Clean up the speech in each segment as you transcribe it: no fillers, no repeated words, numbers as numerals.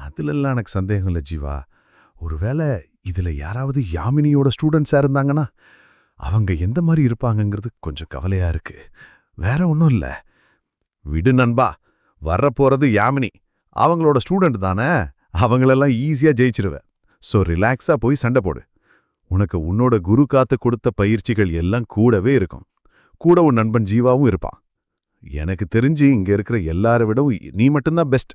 அதுலெல்லாம் எனக்கு சந்தேகம் இல்ல ஜீவா. ஒருவேளை இதுல யாராவது யாமினியோட ஸ்டூடெண்ட்ஸா இருந்தாங்கன்னா, அவங்க எந்த மாரி இருப்பாங்கங்கிறது கொஞ்சம் கவலையா இருக்கு. வேற ஒண்ணும் இல்ல. விடு நண்பா, வரப்போறது யாமினி. அவங்களோட ஸ்டூடெண்ட் தானே, அவங்களெல்லாம் ஈஸியா ஜெயிச்சிருவ. சோ ரிலாக்ஸா போய் சண்டை போடு. உனக்கு உன்னோட குரு காத்து கொடுத்த பயிற்சிகள் எல்லாம் கூடவே இருக்கும். கூட உன் நண்பன் ஜீவாவும் இருப்பான். எனக்கு தெரிஞ்சு இங்க இருக்கிற எல்லாரை விடவும் நீ மட்டும்தான் பெஸ்ட்.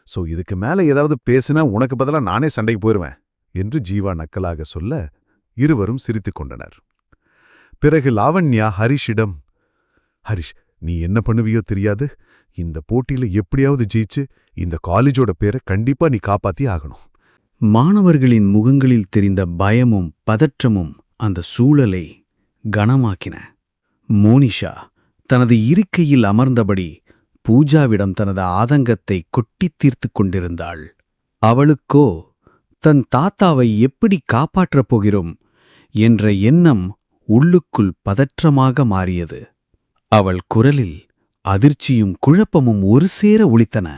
சோ இதுக்கு மேல ஏதாவது பேசினா உனக்கு பதிலா நானே சண்டைக்கு போயிருவேன் என்று ஜீவா நக்கலாக சொல்ல இருவரும் சிரித்துக் கொண்டனர். பிறகு லாவண்யா ஹரிஷிடம், ஹரிஷ், நீ என்ன பண்ணுவியோ தெரியாது, இந்த போட்டியில எப்படியாவது ஜெயிச்சு இந்த காலேஜோட பேரை கண்டிப்பா நீ காப்பாத்தி ஆகணும். மாணவர்களின் முகங்களில் தெரிந்த பயமும் பதற்றமும் அந்த சூழலை கனமாக்கின. மோனிஷா தனது இருக்கையில் அமர்ந்தபடி பூஜாவிடம் தனது ஆதங்கத்தை கொட்டித் தீர்த்துக் கொண்டிருந்தாள். அவளுக்கோ தன் தாத்தாவை எப்படி காப்பாற்றப் போகிறோம் என்ற எண்ணம் உள்ளுக்குள் பதற்றமாக மாறியது. அவள் குரலில் அதிர்ச்சியும் குழப்பமும் ஒரு சேர ஒலித்தன.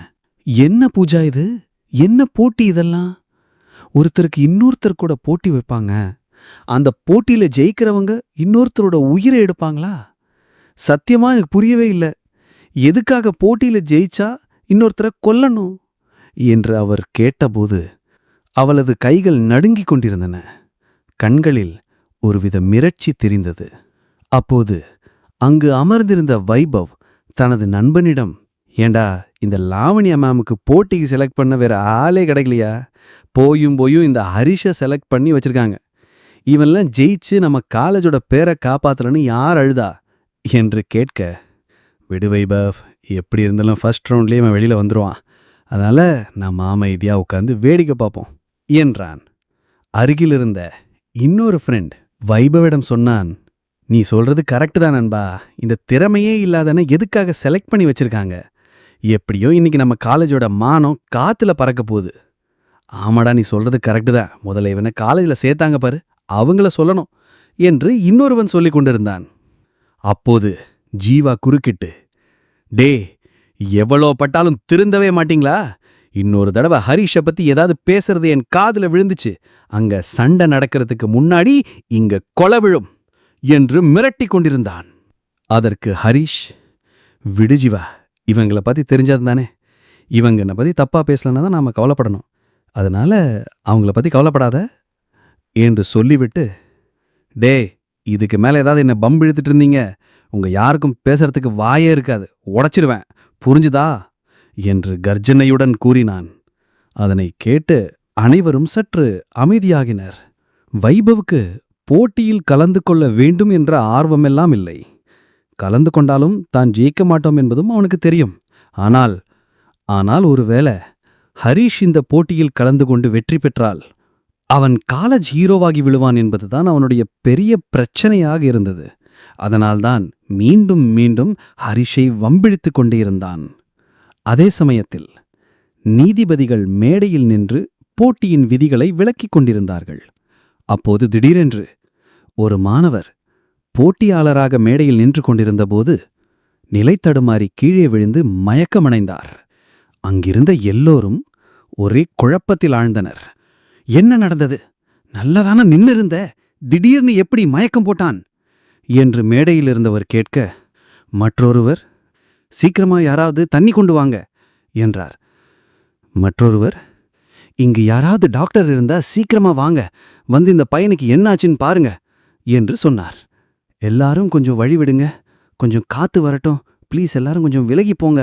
என்ன பூஜா இது? என்ன போட்டி இதெல்லாம்? ஒருத்தருக்கு இன்னொருத்தர் கூட போட்டி வைப்பாங்க. அந்த போட்டியில ஜெயிக்கிறவங்க இன்னொருத்தரோட உயிரை எடுப்பாங்களா? சத்தியமா எனக்கு புரியவே இல்ல. எதுக்காக போட்டியில ஜெயிச்சா இன்னொருத்தரை கொல்லணும் என்று அவர் கேட்டபோது அவளது கைகள் நடுங்கிக் கொண்டிருந்தன. கண்களில் ஒருவித மிரட்சி தெரிந்தது. அப்போது அங்கு அமர்ந்திருந்த வைபவ் தனது நண்பனிடம், ஏண்டா, இந்த லாவண்யா மேமுக்கு போட்டிக்கு செலக்ட் பண்ண வேற ஆளே கிடைக்கலையா? போயும் இந்த ஹரிஷை செலக்ட் பண்ணி வச்சிருக்காங்க. இவன்லாம் ஜெயிச்சு நம்ம காலேஜோட பேரை காப்பாத்தலன்னு யார் அழுதா என்று கேட்க, விடு வைபவ், எப்படி இருந்தாலும் ஃபர்ஸ்ட் ரவுண்ட்லேயே இவன் வெளியில வந்துருவான். அதனால நம்ம அமைதியா உட்காந்து வேடிக்கை பார்ப்போம் என்றான். அருகிலிருந்த இன்னொரு ஃப்ரெண்ட் வைபவிடம் சொன்னான், நீ சொல்றது கரெக்டு தான் நண்பா. இந்த திறமையே இல்லாதன எதுக்காக செலக்ட் பண்ணி வச்சிருக்காங்க? எப்படியோ இன்னைக்கு நம்ம காலேஜோட மானம் காத்துல பறக்க போகுது. ஆமாடா, நீ சொல்றது கரெக்டு தான். முதல்ல இவனை காலேஜில் சேர்த்தாங்க பாரு, அவங்கள சொல்லணும் என்று இன்னொருவன் சொல்லிக் கொண்டிருந்தான். அப்போது ஜீவா குறுக்கிட்டு, டே, எவ்வளோ பட்டாலும் திருந்தவே மாட்டீங்களா? இன்னொரு தடவை ஹரிஷை பத்தி ஏதாவது பேசுறது என் காதுல விழுந்துச்சு, அங்க சண்டை நடக்கிறதுக்கு முன்னாடி இங்க கொலை விழும் என்று மிரட்டி கொண்டிருந்தான். அதற்கு ஹரிஷ், விடு ஜீவா, இவங்கள பத்தி தெரிஞ்சது தானே, இவங்க என்னை பத்தி தப்பா பேசலன்னா தான் நாம கவலைப்படணும். அதனால அவங்கள பத்தி கவலைப்படாத என்று சொல்லிவிட்டு, டே, இதுக்கு மேல ஏதாவது என்ன பம்பு இழுத்துட்டு இருந்தீங்க, உங்க யாருக்கும் பேசுறதுக்கு வாயே இருக்காது, உடைச்சிருவேன், புரிஞ்சுதா என்று கர்ஜனையுடன் கூறினான். அதனை கேட்டு அனைவரும் சற்று அமைதியாகினர். வைபவுக்கு போட்டியில் கலந்து கொள்ள வேண்டும் என்ற ஆர்வமெல்லாம் இல்லை. கலந்து கொண்டாலும் தான் ஜெயிக்க மாட்டோம் என்பதும் அவனுக்கு தெரியும். ஆனால் ஒருவேளை ஹரிஷ் இந்த போட்டியில் கலந்து கொண்டு வெற்றி பெற்றால் அவன் காலேஜ் ஹீரோவாகி விழுவான் என்பதுதான் அவனுடைய பெரிய பிரச்சனையாக இருந்தது. அதனால்தான் மீண்டும் ஹரிஷை வம்பிழுத்துக் கொண்டே இருந்தான். அதே சமயத்தில் நீதிபதிகள் மேடையில் நின்று போட்டியின் விதிகளை விளக்கிக் கொண்டிருந்தார்கள். அப்போது திடீரென்று ஒரு மாணவர் போட்டியாளராக மேடையில் நின்று கொண்டிருந்தபோது நிலைத்தடுமாறி கீழே விழுந்து மயக்கமடைந்தார். அங்கிருந்த எல்லோரும் ஒரே குழப்பத்தில் ஆழ்ந்தனர். என்ன நடந்தது? நல்லதான நின்னிருந்த, திடீர்னு எப்படி மயக்கம் போட்டான் என்று மேடையில் இருந்தவர் கேட்க, மற்றொருவர், சீக்கிரமா யாராவது தண்ணி கொண்டு வாங்க என்றார். மற்றொருவர், இங்கு யாராவது டாக்டர் இருந்தா சீக்கிரமா வாங்க, வந்து இந்த பையனுக்கு என்னாச்சுன்னு பாருங்க என்று சொன்னார். எல்லாரும் கொஞ்சம் வழிவிடுங்க, கொஞ்சம் காத்து வரட்டும், ப்ளீஸ் எல்லாரும் கொஞ்சம் விலகி போங்க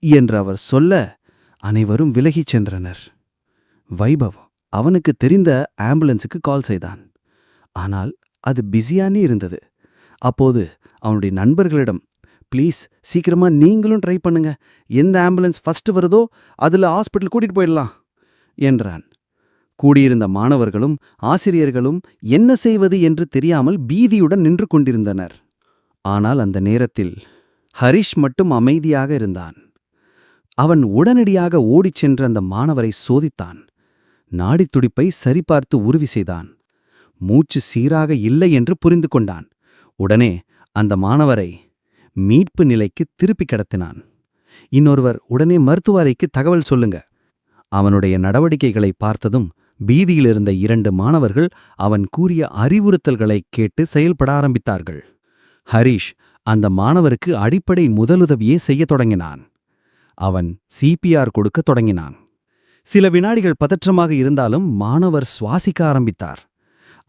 என்று அவர் சொல்ல அனைவரும் விலகிச் சென்றனர். வைபவ் அவனுக்கு தெரிந்த ஆம்புலன்ஸுக்கு கால் செய்தான். ஆனால் அது பிஸியானே இருந்தது. அப்போது அவனுடைய நண்பர்களிடம், ப்ளீஸ் சீக்கிரமா நீங்களும் ட்ரை பண்ணுங்க, எந்த ஆம்புலன்ஸ் ஃபர்ஸ்ட் வருதோ அதுல ஹாஸ்பிட்டல் கூட்டிட்டு போயிடலாம் என்றான். கூடியிருந்த மாணவர்களும் ஆசிரியர்களும் என்ன செய்வது என்று தெரியாமல் பீதியுடன் நின்று கொண்டிருந்தனர். ஆனால் அந்த நேரத்தில் ஹரிஷ் மட்டும் அமைதியாக இருந்தான். அவன் உடனடியாக ஓடிச் சென்று அந்த மாணவரை சோதித்தான். நாடித் துடிப்பை சரிபார்த்து உறுதி செய்தான். மூச்சு சீராக இல்லை என்று புரிந்து கொண்டான். உடனே அந்த மாணவரை மீட்பு நிலைக்கு திருப்பி கடத்தினான். இன்னொருவர், உடனே மருத்துவ அறைக்கு தகவல் சொல்லுங்க, அவனுடைய நடவடிக்கைகளை பார்த்ததும் பீதியிலிருந்த 2 மாணவர்கள் அவன் கூறிய அறிவுறுத்தல்களைக் கேட்டு செயல்பட ஆரம்பித்தார்கள். ஹரிஷ் அந்த மாணவருக்கு அடிப்படை முதலுதவியே செய்யத் தொடங்கினான். அவன் CPR கொடுக்கத் தொடங்கினான். சில வினாடிகள் பதற்றமாக இருந்தாலும் மாணவர் சுவாசிக்க ஆரம்பித்தார்.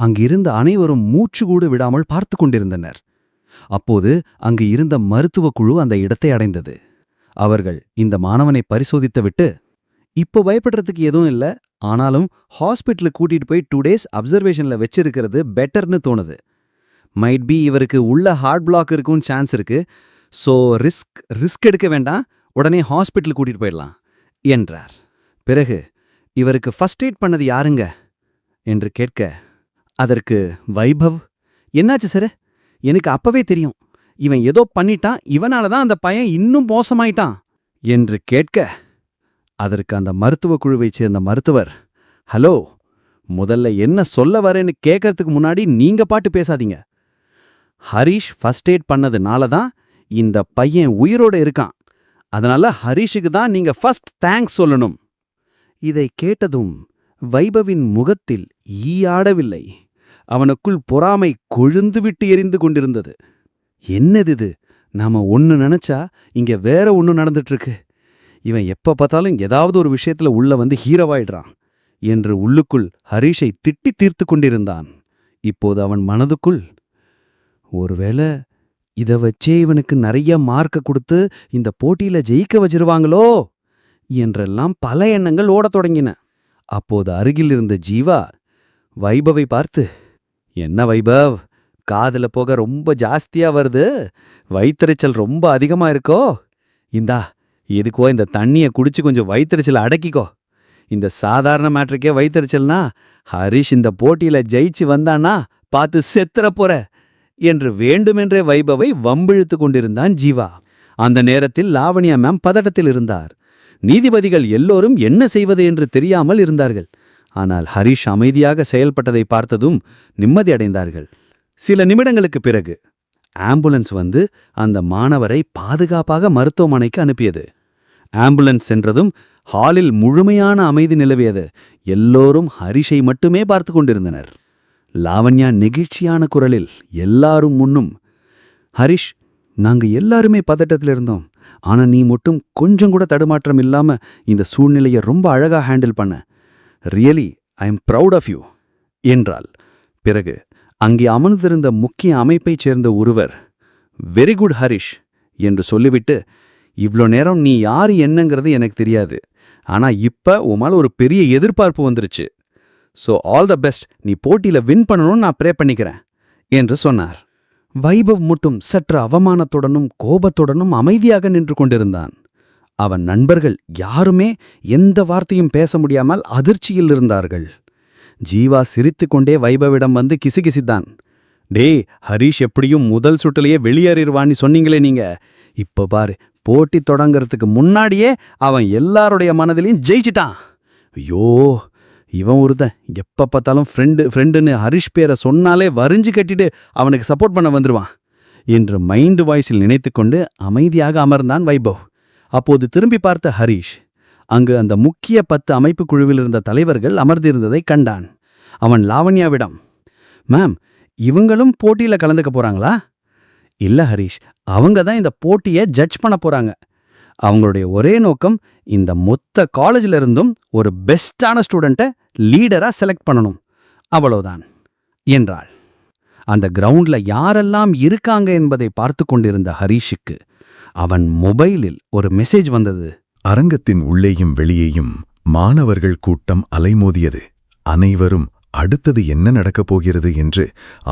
அங்கிருந்த அனைவரும் மூச்சுக்கூடு விடாமல் பார்த்து கொண்டிருந்தனர். அப்போது அங்கு இருந்த மருத்துவக் குழு அந்த இடத்தை அடைந்தது. அவர்கள் இந்த மாணவனை பரிசோதித்துவிட்டு, இப்போ பயப்படுறதுக்கு எதுவும் இல்ல, ஆனாலும் ஹாஸ்பிட்டலுக்கு கூட்டிட்டு போய் 2 days அப்சர்வேஷன்ல வச்சிருக்கிறது பெட்டர்னு தோணுது. மைட் பி இவருக்கு உள்ள ஹார்ட் பிளாக் இருக்கும் சான்ஸ் இருக்கு. ஸோ ரிஸ்க் எடுக்க வேண்டாம், உடனே ஹாஸ்பிட்டலுக்கு கூட்டிட்டு போயிடலாம் என்றார். பிறகு இவருக்கு ஃபர்ஸ்ட் எய்ட் பண்ணது யாருங்க என்று கேட்க, அதற்கு வைபவ், என்னாச்சு சார்? எனக்கு அப்பவே தெரியும், இவன் ஏதோ பண்ணிட்டான், இவனால தான் அந்த பையன் இன்னும் மோசமாயிட்டான் என்று கேட்க, அதற்கு அந்த மருத்துவ குழுவைச் சேர்ந்த மருத்துவர், ஹலோ, முதல்ல என்ன சொல்ல வரேன்னு கேட்கறதுக்கு முன்னாடி நீங்க பாட்டு பேசாதீங்க. ஹரிஷ் ஃபர்ஸ்ட் எய்ட் பண்ணதுனால தான் இந்த பையன் உயிரோட இருக்கான். அதனால ஹரிஷுக்கு தான் நீங்க ஃபர்ஸ்ட் தேங்க்ஸ் சொல்லணும். இதை கேட்டதும் வைபவின் முகத்தில் ஈயாடவில்லை. அவனுக்குள் பொறாமை கொழுந்துவிட்டு எரிந்து கொண்டிருந்தது. என்னது, நாம ஒன்னு நினைச்சா இங்க வேற ஒன்னு நடந்துட்டு இருக்கு. இவன் எப்ப பார்த்தாலும் ஏதாவது ஒரு விஷயத்துல உள்ள வந்து ஹீரோவாயிடுறான் என்று உள்ளுக்குள் ஹரிஷை திட்டி தீர்த்து கொண்டிருந்தான். இப்போது அவன் மனதுக்குள், ஒருவேளை இத வச்சே இவனுக்கு நிறைய மார்க்க கொடுத்து இந்த போட்டியில ஜெயிக்க வச்சிருவாங்களோ என்றெல்லாம் பல எண்ணங்கள் ஓடத் தொடங்கின. அப்போது அருகில் இருந்த ஜீவா வைபவை பார்த்து, என்ன வைபவ், காதுல போக ரொம்ப ஜாஸ்தியா வருது, வயித்தெரிச்சல் ரொம்ப அதிகமா இருக்கோ, இந்தா எதுக்கோ இந்த தண்ணிய குடிச்சு கொஞ்சம் வயித்தெரிச்சல் அடக்கிக்கோ. இந்த சாதாரண மேட்ருக்கே வயித்தெரிச்சல்னா ஹரிஷ் இந்த போட்டியில ஜெயிச்சு வந்தானா பார்த்து செத்துற போற என்று வேண்டுமென்றே வைபவை வம்பிழுத்து கொண்டிருந்தான் ஜீவா. அந்த நேரத்தில் லாவண்யா மேம் பதட்டத்தில் இருந்தார். நீதிபதிகள் எல்லோரும் என்ன செய்வது என்று தெரியாமல் இருந்தார்கள். ஆனால் ஹரிஷ் அமைதியாக செயல்பட்டதை பார்த்ததும் நிம்மதி அடைந்தார்கள். சில நிமிடங்களுக்கு பிறகு ஆம்புலன்ஸ் வந்து அந்த மாணவரை பாதுகாப்பாக மருத்துவமனைக்கு அனுப்பியது. ஆம்புலன்ஸ் சென்றதும் ஹாலில் முழுமையான அமைதி நிலவியது. எல்லோரும் ஹரிஷை மட்டுமே பார்த்து கொண்டிருந்தனர். லாவண்யா நெகிழ்ச்சியான குரலில் எல்லாரும் முன்னும், ஹரிஷ், நாங்க எல்லாருமே பதட்டத்தில் இருந்தோம். ஆனா நீ மட்டும் கொஞ்சம் கூட தடுமாற்றம் இல்லாம இந்த சூழ்நிலையை ரொம்ப அழகா ஹேண்டில் பண்ண. Really I am proud of you என்றாள். பிறகு அங்கே அமர்ந்திருந்த முக்கிய அமைப்பைச் சேர்ந்த ஒருவர், வெரி குட் ஹரிஷ் என்று சொல்லிவிட்டு, இவ்ளோ நேரம் நீ யாரு என்னங்கிறது எனக்கு தெரியாது, ஆனா இப்ப உமால ஒரு பெரிய எதிர்பார்ப்பு வந்துருச்சு. ஸோ ஆல் த பெஸ்ட், நீ போட்டியில வின் பண்ணணும்னு நான் ப்ரே பண்ணிக்கிறேன் என்று சொன்னார். வைபவ் மட்டும் சற்று அவமானத்துடனும் கோபத்துடனும் அமைதியாக நின்று கொண்டிருந்தான். அவன் நண்பர்கள் யாருமே எந்த வார்த்தையும் பேச முடியாமல் அதிர்ச்சியில் இருந்தார்கள். ஜீவா சிரித்துக்கொண்டே வைபவிடம் வந்து கிசுகிசித்தான். டேய், ஹரிஷ் எப்படியும் முதல் சுட்டிலேயே வெளியேறிடுவான்னு சொன்னீங்களே நீங்க, இப்ப பாரு, போட்டி தொடங்கறதுக்கு முன்னாடியே அவன் எல்லாருடைய மனதிலையும் ஜெயிச்சிட்டான். ஐயோ, இவன் ஒருத்தன் எப்ப பார்த்தாலும் ஃப்ரெண்டுன்னு ஹரிஷ் பேரை சொன்னாலே வரிஞ்சு கட்டிட்டு அவனுக்கு சப்போர்ட் பண்ண வந்துருவான் என்று மைண்டு வாய்ஸில் நினைத்துக்கொண்டு அமைதியாக அமர்ந்தான் வைபவ். அப்போது திரும்பி பார்த்த ஹரிஷ் அங்கு அந்த முக்கிய 10 அமைப்பு குழுவில் இருந்த தலைவர்கள் அமர்ந்திருந்ததை கண்டான். அவன் லாவண்யாவிடம், மேம், இவங்களும் போட்டியில கலந்துக்க போறாங்களா? இல்ல ஹரிஷ், அவங்க தான் இந்த போட்டியை ஜட்ஜ் பண்ண போறாங்க. அவங்களுடைய ஒரே நோக்கம் இந்த மொத்த காலேஜில் இருந்தும் ஒரு பெஸ்டான ஸ்டூடெண்ட்டை லீடரா செலக்ட் பண்ணணும், அவ்வளவுதான் என்றாள். அந்த கிரவுண்ட்ல யாரெல்லாம் இருக்காங்க என்பதை பார்த்து கொண்டிருந்த ஹரிஷுக்கு அவன் மொபைலில் ஒரு மெசேஜ் வந்தது. அரங்கத்தின் உள்ளேயும் வெளியேயும் மாணவர்கள் கூட்டம் அலைமோதியது. அனைவரும் அடுத்தது என்ன நடக்கப் போகிறது என்று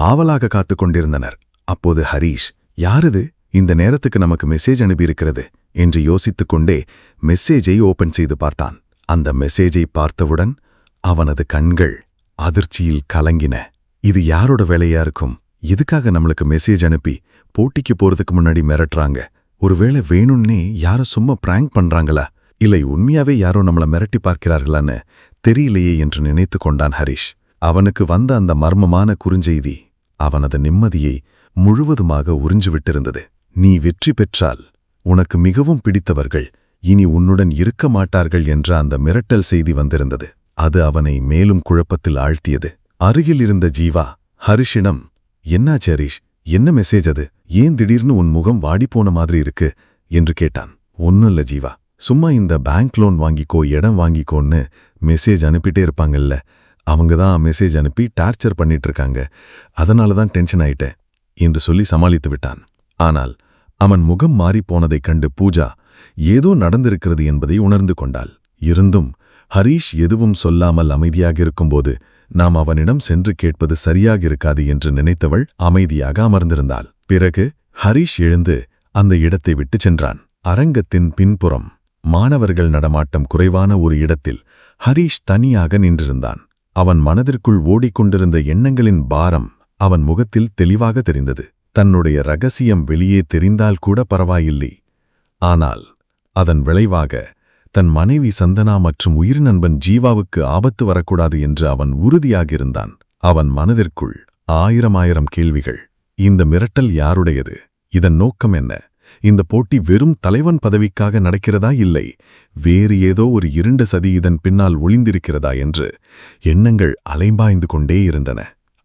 ஆவலாக காத்துக் கொண்டிருந்தனர். அப்போது ஹரிஷ், யாரது இந்த நேரத்துக்கு நமக்கு மெசேஜ் அனுப்பியிருக்கிறது என்று யோசித்துக் கொண்டே மெசேஜை ஓபன் செய்து பார்த்தான். அந்த மெசேஜை பார்த்தவுடன் அவனது கண்கள் அதிர்ச்சியில் கலங்கின. இது யாரோட வேலையா இருக்கும்? எதுக்காக நம்மளுக்கு மெசேஜ் அனுப்பி போட்டிக்கு போறதுக்கு முன்னாடி மிரட்டுறாங்க? ஒருவேளை வேணும்னே யாரும் சும்மா பிராங்க் பண்றாங்களா, இல்லை உண்மையாவே யாரோ நம்மள மிரட்டி பார்க்கிறார்களான்னு தெரியலையே என்று நினைத்து கொண்டான் ஹரிஷ். அவனுக்கு வந்த அந்த மர்மமான குறுஞ்செய்தி அவனது நிம்மதியை முழுவதுமாக உறிஞ்சுவிட்டிருந்தது. நீ வெற்றி பெற்றால் உனக்கு மிகவும் பிடித்தவர்கள் இனி உன்னுடன் இருக்க மாட்டார்கள் என்ற அந்த மிரட்டல் செய்தி வந்திருந்தது. அது அவனை மேலும் குழப்பத்தில் ஆழ்த்தியது. அருகில் இருந்த ஜீவா ஹரிஷிடம், "என்னாச்சு ஹரிஷ்? என்ன மெசேஜ் அது? ஏன் திடீர்னு உன் முகம் வாடிப்போன மாதிரி இருக்கு?" என்று கேட்டான். "ஒன்னும் இல்ல ஜீவா, சும்மா இந்த பேங்க் லோன் வாங்கிக்கோ, இடம் வாங்கிக்கோன்னு மெசேஜ் அனுப்பிட்டே இருப்பாங்கல்ல, அவங்க தான் மெசேஜ் அனுப்பி டார்ச்சர் பண்ணிட்டு இருக்காங்க. அதனால தான் டென்ஷன் ஆயிட்டேன்" என்று சொல்லி சமாளித்து விட்டான். ஆனால் அவன் முகம் மாறிப்போனதைக் கண்டு பூஜா ஏதோ நடந்திருக்கிறது என்பதை உணர்ந்து கொண்டாள். இருந்தும் ஹரீஷ் எதுவும் சொல்லாமல் அமைதியாக இருக்கும்போது நாம் அவனிடம் சென்று கேட்பது சரியாக இருக்காது என்று நினைத்தவள் அமைதியாக அமர்ந்திருந்தாள். பிறகு ஹரீஷ் எழுந்து அந்த இடத்தை விட்டுச் சென்றான். அரங்கத்தின் பின்புறம் மாணவர்கள் நடமாட்டம் குறைவான ஒரு இடத்தில் ஹரீஷ் தனியாக நின்றிருந்தான். அவன் மனதிற்குள் ஓடிக்கொண்டிருந்த எண்ணங்களின் பாரம் அவன் முகத்தில் தெளிவாக தெரிந்தது. தன்னுடைய ரகசியம் வெளியே தெரிந்தால் கூட பரவாயில்லை, ஆனால் அதன் விளைவாக தன் மனைவி சந்தனா மற்றும் உயிர் நண்பன் ஜீவாவுக்கு ஆபத்து வரக்கூடாது என்று அவன் உறுதியாகியிருந்தான். அவன் மனதிற்குள் ஆயிரம் கேள்விகள். இந்த மிரட்டல் யாருடையது? இதன் நோக்கம் என்ன? இந்த போட்டி வெறும் தலைவன் பதவிக்காக நடக்கிறதா, இல்லை வேறு ஏதோ ஒரு இருண்ட சதி இதன் பின்னால் ஒளிந்திருக்கிறதா என்று எண்ணங்கள் அலைபாய்ந்து கொண்டே இருந்தன.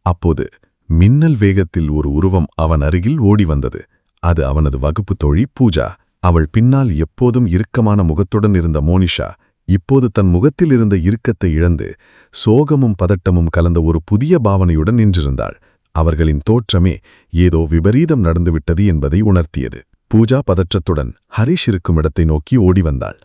அப்போது மின்னல் வேகத்தில் ஒரு உருவம் அவன் அருகில் ஓடி வந்தது. அது அவனது வகுப்பு தோழி பூஜா. அவள் பின்னால் எப்போதும் இறுக்கமான முகத்துடன் இருந்த மோனிஷா இப்போது தன் முகத்தில் இருந்த இறுக்கத்தை இழந்து சோகமும் பதட்டமும் கலந்த ஒரு புதிய பாவனையுடன் நின்றிருந்தாள். அவர்களின் தோற்றமே ஏதோ விபரீதம் நடந்துவிட்டது என்பதை உணர்த்தியது. பூஜா பதற்றத்துடன் ஹரிஷ் இருக்கும் இடத்தை நோக்கி ஓடி வந்தாள்.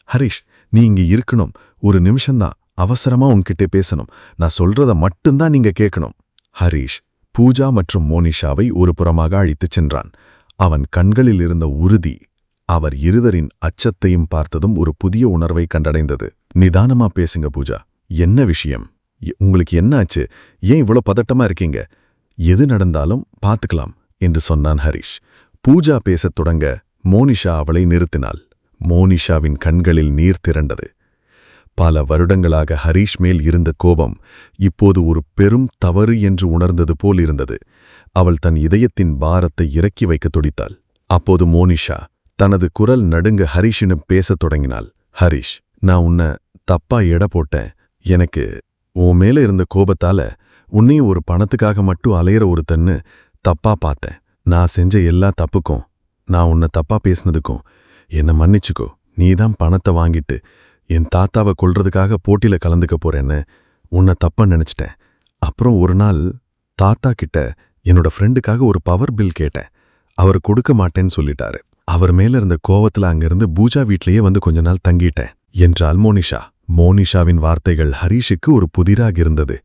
ஹரிஷ், நீ இங்க இருக்கணும், ஒரு நிமிஷம்தான், அவசரமா உன்கிட்டே பேசணும், நான் சொல்றத மட்டும்தான் நீங்க கேட்கணும். ஹரீஷ் பூஜா மற்றும் மோனிஷாவை ஒரு புறமாக அழைத்துச் சென்றான். அவன் கண்களில் இருந்த உறுதி அவர் இருவரின் அச்சத்தையும் பார்த்ததும் ஒரு புதிய உணர்வை கண்டடைந்தது. "நிதானமா பேசுங்க பூஜா, என்ன விஷயம்? உங்களுக்கு என்ன ஆச்சு? ஏன் இவ்வளோ பதட்டமா இருக்கீங்க? எது நடந்தாலும் பார்த்துக்கலாம்" என்று சொன்னான் ஹரீஷ். பூஜா பேசத் தொடங்க மோனிஷா அவளை நிறுத்தினாள். மோனிஷாவின் கண்களில் நீர் திரண்டது. பல வருடங்களாக ஹரீஷ் மேல் இருந்த கோபம் இப்போது ஒரு பெரும் தவறு என்று உணர்ந்தது போல் இருந்தது. அவள் தன் இதயத்தின் பாரத்தை இறக்கி வைக்க துடித்தாள். அப்போது மோனிஷா தனது குரல் நடுங்க ஹரீஷினும் பேசத் தொடங்கினாள். "ஹரீஷ், நான் உன்னை தப்பா எடை போட்டேன். எனக்கு உன் மேல இருந்த கோபத்தால உன்னையும் ஒரு பணத்துக்காக மட்டும் அலையிற ஒருத்தன்னு தப்பா பார்த்தேன். நான் செஞ்ச எல்லா தப்புக்கும், நான் உன்னை தப்பா பேசினதுக்கும் என்னை மன்னிச்சுக்கோ. நீதான் பணத்தை வாங்கிட்டு என் தாத்தாவை கொல்றதுக்காக போட்டியில கலந்துக்க போறேன்னு உன்னை தப்பா நினைச்சிட்டேன். அப்புறம் ஒரு நாள் தாத்தா கிட்ட என்னோட ஃப்ரெண்டுக்காக ஒரு பவர் பில் கேட்டேன். அவர் கொடுக்க மாட்டேன்னு சொல்லிட்டாரு. அவர் மேல இருந்த கோவத்துல அங்கிருந்து பூஜா வீட்லயே வந்து கொஞ்ச நாள் தங்கிட்டேன்" என்றாள் மோனிஷா. மோனிஷாவின் வார்த்தைகள் ஹரீஷுக்கு ஒரு புதிராக இருந்தது.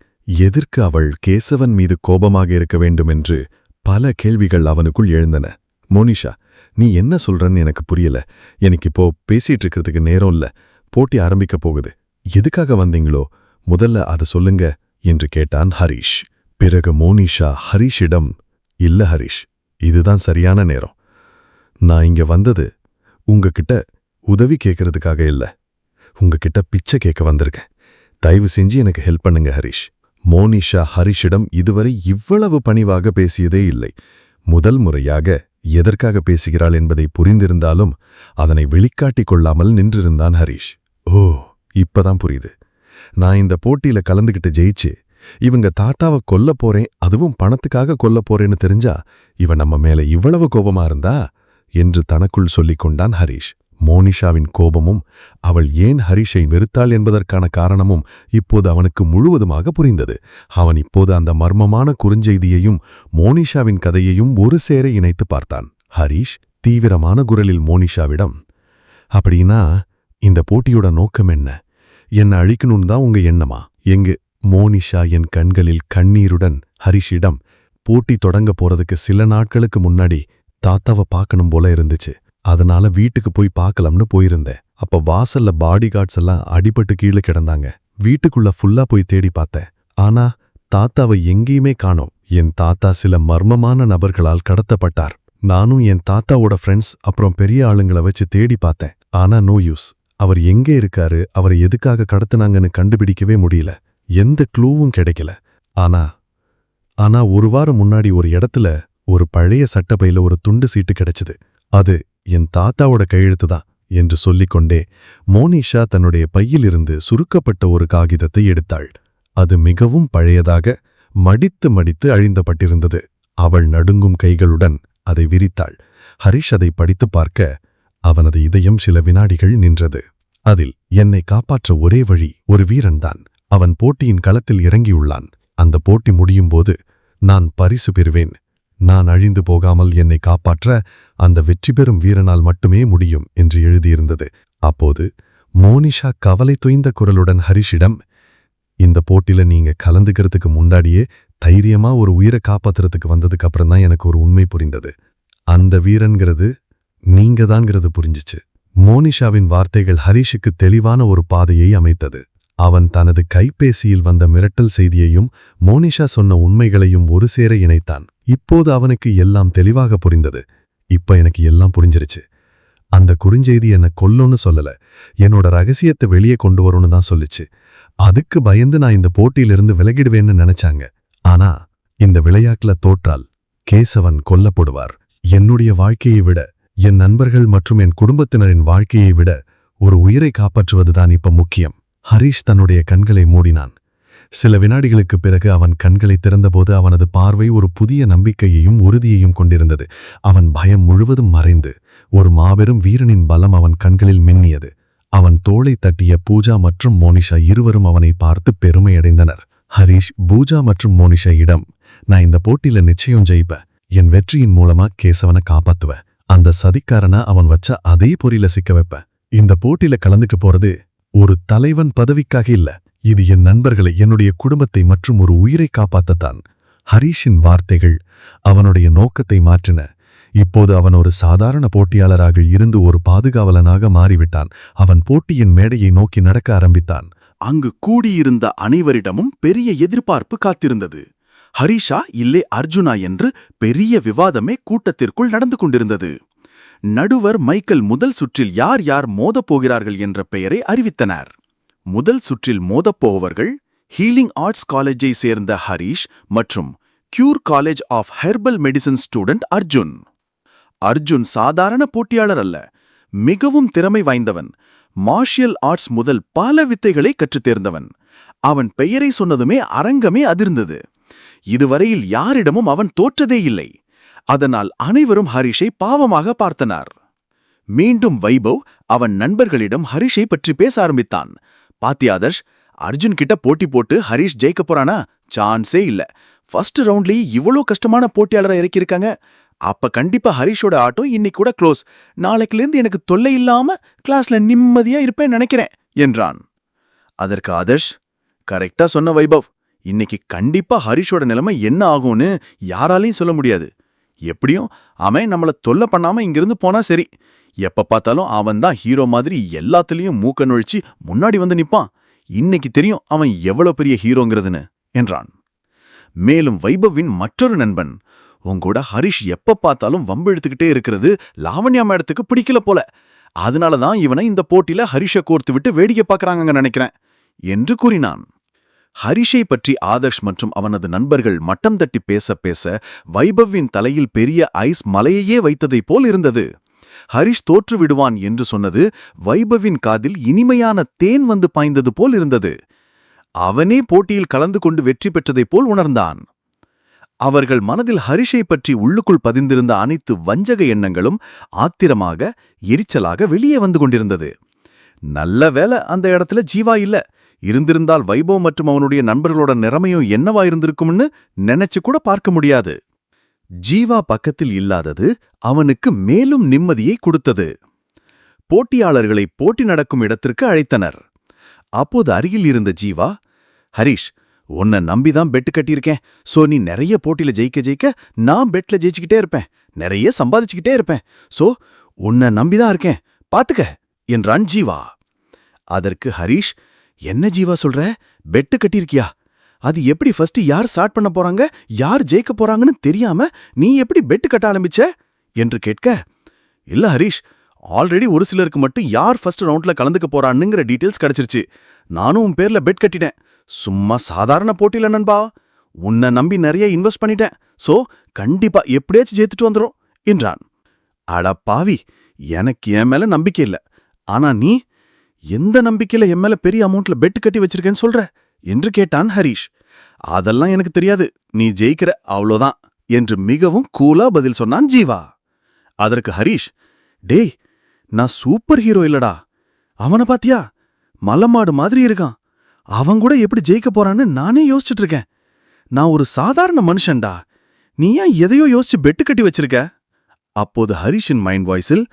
எதற்கு அவள் கேசவன் மீது கோபமாக இருக்க வேண்டுமென்று பல கேள்விகள் அவனுக்குள் எழுந்தன. "மோனிஷா, நீ என்ன சொல்றன்னு எனக்கு புரியல. எனக்கு இப்போ பேசிட்டு இருக்கிறதுக்கு நேரம் இல்ல. போட்டி ஆரம்பிக்க போகுது. எதுக்காக வந்தீங்களோ முதல்ல அதை சொல்லுங்க" என்று கேட்டான் ஹரீஷ். பிறகு மோனிஷா ஹரீஷிடம், "இல்ல ஹரீஷ், இதுதான் சரியான நேரம். நான் இங்க வந்தது உங்ககிட்ட உதவி கேட்கறதுக்காக இல்ல, உங்ககிட்ட பிச்சை கேட்க வந்திருக்கேன். தயவு செஞ்சு எனக்கு ஹெல்ப் பண்ணுங்க ஹரீஷ்." மோனிஷா ஹரீஷிடம் இதுவரை இவ்வளவு பணிவாக பேசியதே இல்லை. முதல் முறையாக எதற்காக பேசுகிறாள் என்பதை புரிந்திருந்தாலும் அதனை வெளிக்காட்டிக் கொள்ளாமல் நின்றிருந்தான் ஹரீஷ். "ஓ, இப்பதான் புரியுது. நான் இந்த போட்டியில கலந்துகிட்டு ஜெயிச்சு இவங்க தாத்தாவை கொல்ல போறேன், அதுவும் பணத்துக்காக கொல்ல போறேன்னு தெரிஞ்சா இவன் நம்ம மேல இவ்வளவு கோபமா இருந்தா" என்று தனக்குள் சொல்லிக் கொண்டான் ஹரீஷ். மோனிஷாவின் கோபமும் அவள் ஏன் ஹரீஷை வெறுத்தாள் என்பதற்கான காரணமும் இப்போது அவனுக்கு முழுவதுமாக புரிந்தது. அவன் இப்போது அந்த மர்மமான குறுஞ்செய்தியையும் மோனிஷாவின் கதையையும் ஒரு சேர இணைத்து பார்த்தான். ஹரீஷ் தீவிரமான குரலில் மோனிஷாவிடம், "அப்படின்னா இந்த போட்டியோட நோக்கம் என்ன? என்னை அழிக்கணும்னு தான் உங்க எண்ணமா?" எங்கு மோனிஷா என் கண்களில் கண்ணீருடன் ஹரீஷிடம், "போட்டி தொடங்க போறதுக்கு சில நாட்களுக்கு முன்னாடி தாத்தாவை பார்க்கணும் போல இருந்துச்சு. அதனால வீட்டுக்கு போய் பார்க்கலாம்னு போயிருந்தேன். அப்ப வாசல்ல பாடி கார்ட்ஸ் எல்லாம் அடிபட்டு கீழே கிடந்தாங்க. வீட்டுக்குள்ள ஃபுல்லா போய் தேடி பார்த்தேன். ஆனா தாத்தாவை எங்கேயுமே காணோம். என் தாத்தா சில மர்மமான நபர்களால் கடத்தப்பட்டார். நானும் என் தாத்தாவோட ஃப்ரெண்ட்ஸ் அப்புறம் பெரிய ஆளுங்களை வச்சு தேடி பார்த்தேன். ஆனா நோ யூஸ். அவர் எங்கே இருக்காரு, அவரை எதுக்காக கடத்துனாங்கன்னு கண்டுபிடிக்கவே முடியல. எந்த க்ளூவும் கிடைக்கல. ஆனா ஒரு வாரம் முன்னாடி ஒரு இடத்துல ஒரு பழைய சட்டப்பையில ஒரு துண்டு சீட்டு கிடைச்சது. அது என் தாத்தாவோட கையெழுத்து தான். என்று சொல்லிக்கொண்டே மோனிஷா தன்னுடைய பையிலிருந்து சுருக்கப்பட்ட ஒரு காகிதத்தை எடுத்தாள். அது மிகவும் பழையதாக மடித்து மடித்து அழிந்தப்பட்டிருந்தது. அவள் நடுங்கும் கைகளுடன் அதை விரித்தாள். ஹரிஷ் அதை படித்துப் பார்க்க அவனது இதயம் சில வினாடிகள் நின்றது. அதில் என்னை காப்பாற்ற ஒரே வழி ஒரு வீரன்தான். அவன் போட்டியின் களத்தில் இறங்கியுள்ளான். அந்த போட்டி முடியும்போது நான் பரிசு பெறுவேன். நான் அழிந்து போகாமல் என்னை காப்பாற்ற அந்த வெற்றி பெறும் வீரனால் மட்டுமே முடியும் என்று எழுதியிருந்தது. அப்போது மோனிஷா கவலை தொய்ந்த குரலுடன் ஹரிஷிடம், இந்த போட்டில நீங்க கலந்துக்கிறதுக்கு முன்னாடியே தைரியமா ஒரு உயிரை காப்பாத்துறதுக்கு வந்ததுக்கு அப்புறம்தான் எனக்கு ஒரு உண்மை புரிந்தது. அந்த வீரன்கிறது நீங்கதான்ங்கிறது புரிஞ்சிச்சு. மோனிஷாவின் வார்த்தைகள் ஹரிஷுக்கு தெளிவான ஒரு பாதையை அமைத்தது. அவன் தனது கைபேசியில் வந்த மிரட்டல் செய்தியையும் மோனிஷா சொன்ன உண்மைகளையும் ஒரு சேர இணைத்தான். இப்போது அவனுக்கு எல்லாம் தெளிவாக புரிந்தது. இப்ப எனக்கு எல்லாம் புரிஞ்சிருச்சு. அந்த குறுஞ்செய்தி என்ன கொல்லும்னு சொல்லல, என்னோட ரகசியத்தை வெளியே கொண்டு வரும்னு தான் சொல்லிச்சு. அதுக்கு பயந்து நான் இந்த போட்டியிலிருந்து விலகிடுவேன்னு நினைச்சாங்க. ஆனா இந்த விளையாட்டுல தோற்றால் கேசவன் கொல்லப்படுவார். என்னுடைய வாழ்க்கையை விட, என் நண்பர்கள் மற்றும் என் குடும்பத்தினரின் வாழ்க்கையை விட ஒரு உயிரை காப்பாற்றுவதுதான் இப்ப முக்கியம். ஹரிஷ் தன்னுடைய கண்களை மூடினான். சில வினாடிகளுக்குப் பிறகு அவன் கண்களை திறந்தபோது அவனது பார்வை ஒரு புதிய நம்பிக்கையையும் உறுதியையும் கொண்டிருந்தது. அவன் பயம் முழுவதும் மறைந்து ஒரு மாபெரும் வீரனின் பலம் அவன் கண்களில் மின்னியது. அவன் தோளை தட்டிய பூஜா மற்றும் மோனிஷா இருவரும் அவனை பார்த்து பெருமையடைந்தனர். ஹரிஷ் பூஜா மற்றும் மோனிஷாயிடம், நான் இந்த போட்டியில நிச்சயம் ஜெயிப்பேன். என் வெற்றியின் மூலமா கேசவனை காப்பாத்துவேன். அந்த சதிக்காரனை அவன் வச்ச அதே பொறியில சிக்க வைப்பேன். இந்த போட்டியில கலந்துக்க போறது ஒரு தலைவன் பதவிக்காக இல்ல, இது என் நண்பர்களை, என்னுடைய குடும்பத்தை மற்றும் ஒரு உயிரை காப்பாத்தத்தான். ஹரிஷின் வார்த்தைகள் அவனுடைய நோக்கத்தை மாற்றின. இப்போது அவன் ஒரு சாதாரண போட்டியாளராக இருந்து ஒரு பாதுகாவலனாக மாறிவிட்டான். அவன் போட்டியின் மேடையை நோக்கி நடக்க ஆரம்பித்தான். அங்கு கூடியிருந்த அனைவரிடமும் பெரிய எதிர்பார்ப்பு காத்திருந்தது. ஹரிஷா இல்லே அர்ஜுனா என்று பெரிய விவாதமே கூட்டத்திற்குள் நடந்து கொண்டிருந்தது. நடுவர் மைக்கேல் முதல் சுற்றில் யார் யார் மோதப் போகிறார்கள் என்ற பெயரை அறிவித்தனர். முதல் சுற்றில் மோதப்போவர்கள் ஹீலிங் ஆர்ட்ஸ் காலேஜை சேர்ந்த ஹரிஷ் மற்றும் cure college of herbal medicine student Arjun. Arjun சாதாரண போட்டியாளர் அல்ல, மிகவும் திறமை வாய்ந்தவன். மார்ஷியல் ஆர்ட்ஸ் முதல் பல வித்தைகளை கற்றுத் தேர்ந்தவன். அவன் பெயரை சொன்னதுமே அரங்கமே அதிர்ந்தது. இதுவரையில் யாரிடமும் அவன் தோற்றதே இல்லை. அதனால் அனைவரும் ஹரிஷை பாவமாக பார்த்தனர். மீண்டும் வைபவ் அவன் நண்பர்களிடம் ஹரிஷை பற்றி பேச ஆரம்பித்தான். பாத்தியாதர்ஷ், அர்ஜுன் கிட்ட போட்டி போட்டு ஹரிஷ் ஜெயிக்க போறானா? சான்ஸே இல்ல. ஃபர்ஸ்ட் ரவுண்ட்லயே இவ்வளோ கஷ்டமான போட்டியாளரை இறக்கியிருக்காங்க. அப்ப கண்டிப்பா ஹரிஷோட ஆட்டம் இன்னைக்கு கூட க்ளோஸ். நாளைக்குலேருந்து எனக்கு தொல்லை இல்லாம கிளாஸ்ல நிம்மதியா இருப்பேன் நினைக்கிறேன் என்றான். அதற்கு ஆதர்ஷ், கரெக்டா சொன்ன வைபவ். இன்னைக்கு கண்டிப்பா ஹரிஷோட நிலைமை என்ன ஆகும்னு யாராலையும் சொல்ல முடியாது. எப்படியும் அவன் நம்மள தொல்லை பண்ணாம இங்கிருந்து போனா சரி. எப்ப பார்த்தாலும் அவன் தான் ஹீரோ மாதிரி எல்லாத்துலயும் மூக்க நுழைச்சி முன்னாடி வந்து நிப்பான். இன்னைக்கு தெரியும் அவன் எவ்வளவு பெரிய ஹீரோங்கிறதுன்னு என்றான். மேலும் வைபவின் மற்றொரு நண்பன், உங்கூட ஹரிஷ் எப்ப பார்த்தாலும் வம்பு எடுத்துக்கிட்டே இருக்கிறது லாவண்யா மேடத்துக்கு பிடிக்கல போல. அதனாலதான் இவனை இந்த போட்டியில ஹரிஷை கோர்த்து விட்டு வேடிக்கை பார்க்கறாங்க நினைக்கிறேன் என்று கூறினான். ஹரிஷை பற்றி ஆதர்ஷ் மற்றும் அவனது நண்பர்கள் மட்டம் தட்டி பேச பேச வைபவின் தலையில் பெரிய ஐஸ் மலையையே வைத்ததைப் போல் இருந்தது. ஹரிஷ் தோற்று விடுவான் என்று சொன்னது வைபவின் காதில் இனிமையான தேன் வந்து பாய்ந்தது போல் இருந்தது. அவனே போட்டியில் கலந்து கொண்டு வெற்றி பெற்றதைப் போல் உணர்ந்தான். அவர்கள் மனதில் ஹரிஷை பற்றி உள்ளுக்குள் பதிந்திருந்த அனைத்து வஞ்சக எண்ணங்களும் ஆத்திரமாக, எரிச்சலாக வெளியே வந்து கொண்டிருந்தது. நல்ல வேளை அந்த இடத்துல ஜீவா இல்ல. இருந்திருந்தால் வைபவ் மற்றும் அவனுடைய நண்பர்களோட நிலைமையும் என்னவா இருந்திருக்கும்னு நினைச்சு கூட பார்க்க முடியாது. ஜீவா பக்கத்தில் இல்லாதது அவனுக்கு மேலும் நிம்மதியை கொடுத்தது. போட்டியாளர்களை போட்டி நடக்கும் இடத்திற்கு அழைத்தனர். அப்போது அருகில் இருந்த ஜீவா, ஹரிஷ், உன்னை நம்பிதான் பெட்டு கட்டியிருக்கேன். சோ நீ நிறைய போட்டியில ஜெயிக்க ஜெயிக்க நான் பெட்ல ஜெயிச்சுக்கிட்டே இருப்பேன், நிறைய சம்பாதிச்சுக்கிட்டே இருப்பேன். சோ உன்னை நம்பிதான் இருக்கேன், பாத்துக்க என்றான் ஜீவா. அதற்கு ஹரிஷ், என்ன ஜீவா சொல்ற? பெட்டு கட்டியிருக்கியா? அது எப்படி ஃபர்ஸ்ட் யார் ஸ்டார்ட் பண்ண போறாங்க, யார் ஜெயிக்க போறாங்கன்னு தெரியாம நீ எப்படி பெட்டு கட்ட ஆரம்பிச்ச என்று கேட்க, இல்ல ஹரிஷ், ஆல்ரெடி ஒரு சிலருக்கு மட்டும் யார் ஃபர்ஸ்ட் ரவுண்ட்ல கலந்துக்க போறான்னுங்கிற டீடைல்ஸ் கிடைச்சிருச்சு. நானும் உன் பேர்ல பெட் கட்டிட்டேன். சும்மா சாதாரண போட்டியில நண்பா. உன்னை நம்பி நிறைய இன்வெஸ்ட் பண்ணிட்டேன். சோ கண்டிப்பா எப்படியாச்சும் ஜெயித்துட்டு வந்துரும் என்றான். அட பாவி, எனக்கு என் மேல நம்பிக்கை இல்ல. ஆனா நீ எந்த நம்பிக்கையில என் மேல பெரிய அமௌண்ட்ல பெட் கட்டி வச்சிருக்கேன்னு சொல்ற என்று கேட்டான் ஹரிஷ். அதெல்லாம் எனக்கு தெரியாது, நீ ஜெயிக்கிற அவ்வளோதான் என்று மிகவும் கூலா பதில் சொன்னான் ஜீவா. அதற்கு ஹரிஷ், டேய், நான் சூப்பர் ஹீரோ இல்லடா, அவனை பாத்தியா, மலமாடு மாதிரி இருக்கான், அவன் கூட எப்படி ஜெயிக்க போறான்னு நானே யோசிச்சுட்டு இருக்கேன். நான் ஒரு சாதாரண மனுஷன்டா, நீ ஏன் எதையோ யோசிச்சு பெட்டு கட்டி வச்சிருக்க? அப்போது ஹரிஷின் மைண்ட் வாய்ஸில்,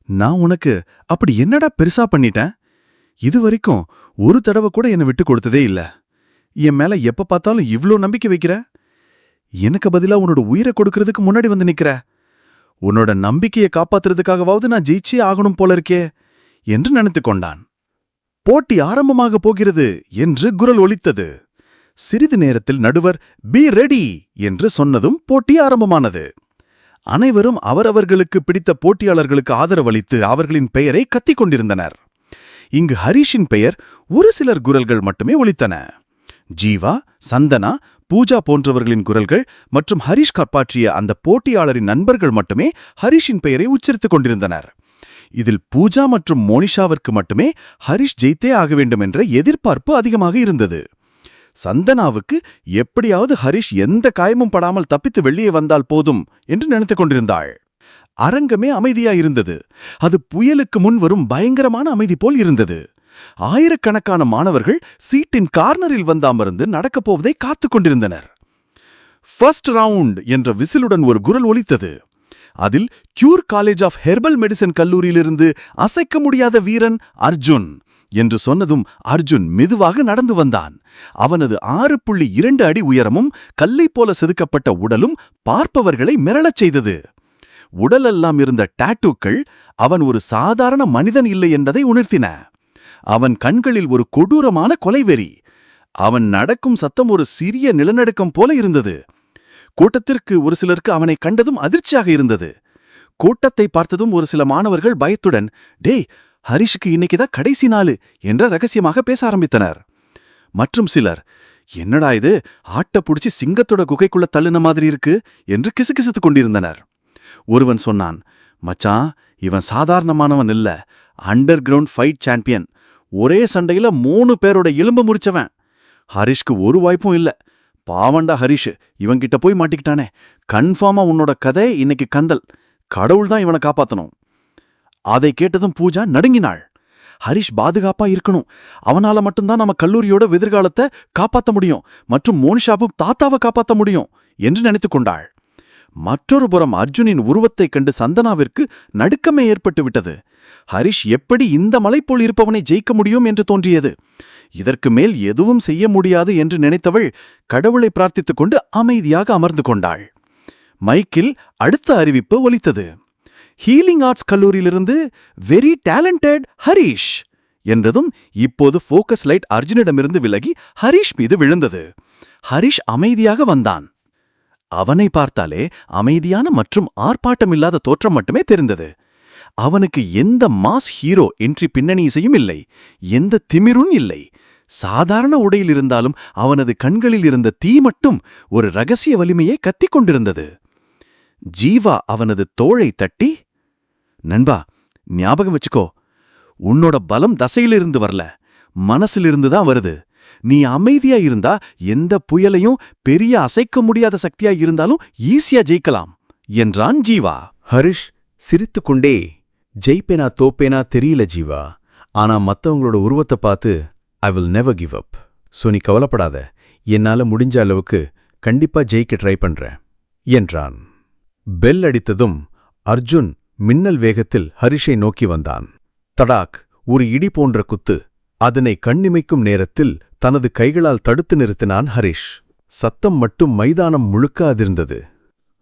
நான் உனக்கு அப்படி என்னடா பெருசா பண்ணிட்டேன்? இதுவரைக்கும் ஒரு தடவை கூட என்னை விட்டு கொடுத்ததே இல்ல. என் மேல எப்ப பார்த்தாலும் இவ்ளோ நம்பிக்கை வைக்கிற. எனக்கு பதிலா உன்னோட உயிரை கொடுக்கறதுக்கு முன்னாடி வந்து நிக்கிற. உன்னோட நம்பிக்கையை காப்பாத்துறதுக்காகவாவது நான் ஜெயிச்சே ஆகணும் போல இருக்கே என்று நினைத்து கொண்டான். போட்டி ஆரம்பமாக போகிறது என்று குரல் ஒலித்தது. சிறிது நேரத்தில் நடுவர் பி ரெடி என்று சொன்னதும் போட்டி ஆரம்பமானது. அனைவரும் அவரவர்களுக்கு பிடித்த போட்டியாளர்களுக்கு ஆதரவளித்து அவர்களின் பெயரை கத்திக் கொண்டிருந்தனர். இங்கு ஹரிஷின் பெயர் ஒரு சிலர் குரல்கள் மட்டுமே ஒலித்தன. ஜீவா, சந்தனா, பூஜா போன்றவர்களின் குரல்கள் மற்றும் ஹரிஷ் காப்பாற்றிய அந்த போட்டியாளரின் நண்பர்கள் மட்டுமே ஹரிஷின் பெயரை உச்சரித்துக் கொண்டிருந்தனர். இதில் பூஜா மற்றும் மோனிஷாவிற்கு மட்டுமே ஹரிஷ் ஜெயித்தே ஆக வேண்டும் என்ற எதிர்பார்ப்பு அதிகமாக இருந்தது. சந்தனாவுக்கு எப்படியாவது ஹரிஷ் எந்த காயமும் படாமல் தப்பித்து வெளியே வந்தால் போதும் என்று நினைத்துக் கொண்டிருந்தாள். அரங்கமே அமைதியாயிருந்தது. அது புயலுக்கு முன் வரும் பயங்கரமான அமைதி போல் இருந்தது. ஆயிரக்கணக்கான மாணவர்கள் சீட்டின் கார்னரில் வந்து அமர்ந்து நடக்கப் போவதை காத்துக் கொண்டிருந்தனர். ஃபர்ஸ்ட் ரவுண்ட் என்ற விசிலுடன் ஒரு குரல் ஒலித்தது. அதில் cure college of herbal medicine கல்லூரியிலிருந்து அசைக்க முடியாத வீரன் அர்ஜுன் என்று சொன்னதும் அர்ஜுன் மெதுவாக நடந்து வந்தான். அவனது 6.2 அடி உயரமும் கல்லைப் போல செதுக்கப்பட்ட உடலும் பார்ப்பவர்களை மிரளச் செய்தது. உடலெல்லாம் இருந்த டாட்டூக்கள் அவன் ஒரு சாதாரண மனிதன் இல்லை என்பதை உணர்த்தின. அவன் கண்களில் ஒரு கொடூரமான கொலைவெறி. அவன் நடக்கும் சத்தம் ஒரு சிறிய நிலநடுக்கம் போல இருந்தது. கூட்டத்திற்கு ஒரு சிலருக்கு அவனை கண்டதும் அதிர்ச்சியாக இருந்தது. கூட்டத்தை பார்த்ததும் ஒரு சில மாணவர்கள் பயத்துடன், டேய், ஹரிஷுக்கு இன்னைக்குதான் கடைசி நாளு என்ற ரகசியமாக பேச ஆரம்பித்தனர். மற்றும் சிலர், என்னடா இது, ஆட்ட புடிச்சு சிங்கத்தோட குகைக்குள்ள தள்ளுன மாதிரி இருக்கு என்று கிசுகிசுத்துக் கொண்டிருந்தனர். ஒருவன் சொன்னான், மச்சான், இவன் சாதாரணமானவன் இல்ல, அண்டர் கிரவுண்ட் ஃபைட் சாம்பியன். ஒரே சண்டையில 3 பேரோட எலும்ப முறிச்சவன். ஹரிஷ்க்கு ஒரு வாய்ப்பும் இல்ல. பாவண்டா ஹரிஷ், இவன்கிட்ட போய் மாட்டிக்கிட்டானே. கன்ஃபார்மா உன்னோட கதை இன்னைக்கு கந்தல். கடவுள் தான் இவனை காப்பாத்தணும். அதை கேட்டதும் பூஜா நடுங்கினாள். ஹரிஷ் பாதுகாப்பா இருக்கணும், அவனால மட்டும்தான் நம்ம கல்லூரியோட எதிர்காலத்தை காப்பாத்த முடியும் மற்றும் மோனிஷாவும் தாத்தாவை காப்பாத்த முடியும் என்று நினைத்துக் கொண்டாள். மற்றொரு புறம் அர்ஜுனின் உருவத்தைக் கண்டு சந்தனாவிற்கு நடுக்கமே ஏற்பட்டு விட்டது. ஹரிஷ் எப்படி இந்த மலை போல் இருப்பவனை ஜெயிக்க முடியும் என்று தோன்றியது. இதற்கு மேல் எதுவும் செய்ய முடியாது என்று நினைத்தவள் கடவுளை பிரார்த்தித்துக் கொண்டு அமைதியாக அமர்ந்து கொண்டாள். மைக்கில் அடுத்த அறிவிப்பு ஒலித்தது. ஹீலிங் ஆர்ட்ஸ் கல்லூரியிலிருந்து வெரி டேலண்டட் ஹரிஷ் என்றதும் இப்போது ஃபோக்கஸ் லைட் அர்ஜுனிடமிருந்து விலகி ஹரிஷ் மீது விழுந்தது. ஹரிஷ் அமைதியாக வந்தான். அவனை பார்த்தாலே அமைதியான மற்றும் ஆர்ப்பாட்டமில்லாத தோற்றம் மட்டுமே தெரிந்தது. அவனுக்கு எந்த மாஸ் ஹீரோ என்ட்ரி பின்னணி இசையும் இல்லை, எந்த திமிரும் இல்லை. சாதாரண உடையில் இருந்தாலும் அவனது கண்களில் இருந்த தீ மட்டும் ஒரு ரகசிய வலிமையை கத்திக் கொண்டிருந்தது. ஜீவா அவனது தோளை தட்டி, நண்பா, ஞாபகம் வச்சுக்கோ, உன்னோட பலம் தசையிலிருந்து வரல, மனசிலிருந்து தான் வருது. நீ அமைதியா இருந்தா எந்த புயலையும் பெரிய அசைக்க முடியாத சக்தியா இருந்தாலும் ஈஸியா ஜெயிக்கலாம் என்றான் ஜீவா. ஹரிஷ் சிரித்துக்கொண்டே, ஜெயிப்பேனா தோப்பேனா தெரியல ஜீவா, ஆனா மத்தவங்களோட உருவத்தை பார்த்து I will never give up. So நீ கவலைப்படாத, என்னால முடிஞ்ச அளவுக்கு கண்டிப்பா ஜெயிக்க ட்ரை பண்றேன் என்றான். பெல் அடித்ததும் அர்ஜுன் மின்னல் வேகத்தில் ஹரிஷை நோக்கி வந்தான். தடாக், ஒரு இடி போன்ற குத்து. அதனை கண்ணிமைக்கும் நேரத்தில் தனது கைகளால் தடுத்து நிறுத்தினான் ஹரிஷ். சத்தம் மட்டும் மைதானம் முழுக்க அதிர்ந்தது.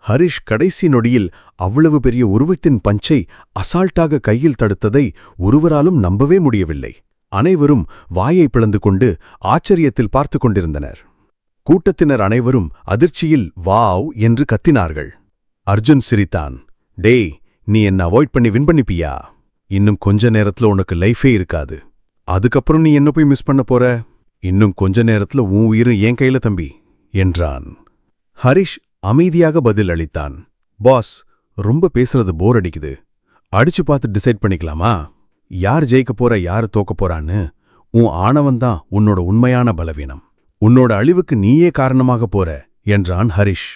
ஹரிஷ் கடைசி நொடியில் அவ்வளவு பெரிய உருவத்தின் பஞ்சை அசால்ட்டாக கையில் தடுத்ததை ஒருவராலும் நம்பவே முடியவில்லை. அனைவரும் வாயை பிளந்து கொண்டு ஆச்சரியத்தில் பார்த்து கொண்டிருந்தனர். கூட்டத்தினர் அனைவரும் அதிர்ச்சியில் வாவ் என்று கத்தினார்கள். அர்ஜுன் சிரித்தான். டேய், நீ என்ன அவாய்ட் பண்ணி வின் பண்ணிப்பியா? இன்னும் கொஞ்ச நேரத்துல உனக்கு லைஃபே இருக்காது. அதுக்கப்புறம் நீ என்ன போய் மிஸ் பண்ண போற? இன்னும் கொஞ்ச நேரத்துல உன் உயிரும் என் கையில தம்பி என்றான். ஹரிஷ் அமைதியாக பதில் அளித்தான். பாஸ், ரொம்ப பேசுறது போர் அடிக்குது. அடிச்சு பார்த்து டிசைட் பண்ணிக்கலாமா யார் ஜெயிக்க போற யார் தோக்க போறான்னு உன் ஆணவன்தான் உன்னோட உண்மையான பலவீனம். உன்னோட அழிவுக்கு நீயே காரணமாக போற என்றான் ஹரிஷ்.